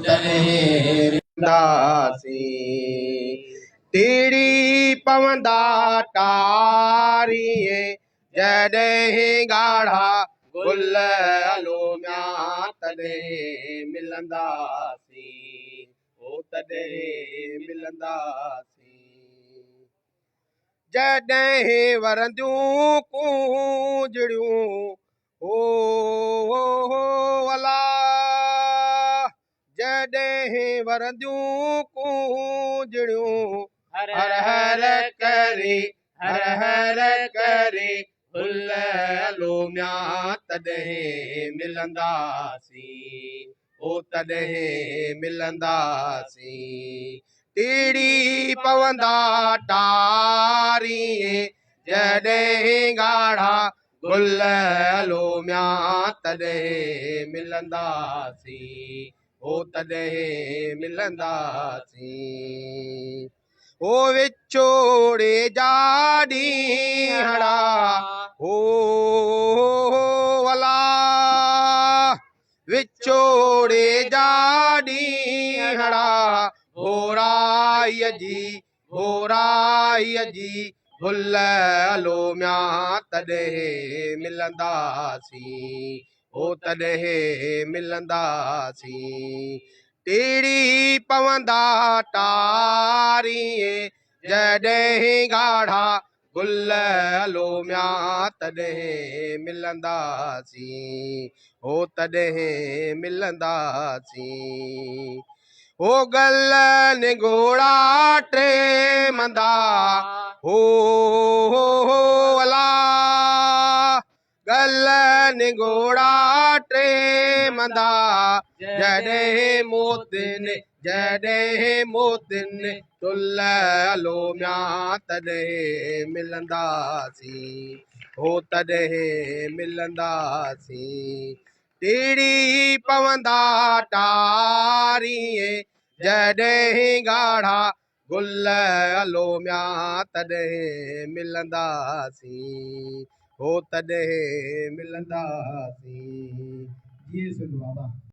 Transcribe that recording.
तॾहिं दासी टीड़ी पवंदा टारीअ जॾहिं ॻाढ़ा गुल लोमिया तॾहिं मिलंदासीं ओ तॾहिं मिलंदासीं जॾहिं वरंदियूं कूंजड़ियूं हो अला जॾहिं वरंदियूं कूंजड़ियूं हर हर करे फुल लोमिया तॾहिं मिलंदासीं ओ तॾहिं मिलंदासीं टीड़ी पवंदा टारीअ जॾहिं ॻाढ़ा गुल लोमिया तॾहिं मिलंदासीं ओ तॾहिं मिलंदासीं ओ विछोड़े जा ॾींहड़ा हो अला विछोड़े जा ॾींहड़ा भोराईअ जी फुल लोमिया तॾहिं मिलंदासीं ओ तॾहिं मिलंदासीं टीड़ी पवंदा टारीअ जॾहिं ॻाढ़ा गुल लोमिया तॾहिं मिलंदासीं ओ तॾहिं मिलंदासीं ओ गल घोड़ा टे मंदा हो अला गल घोड़ा टे मंदा जॾहिं मोतिन तुल लोमिया तॾहिं मिलंदासीं हो तॾहिं मिलंदासीं टीड़ी पवंदा टारीअ जॾहिं ॻाढ़ा गुल लोमिया तॾहिं मिलंदासीं हो तॾहिं मिलंदासीं। जी बाबा।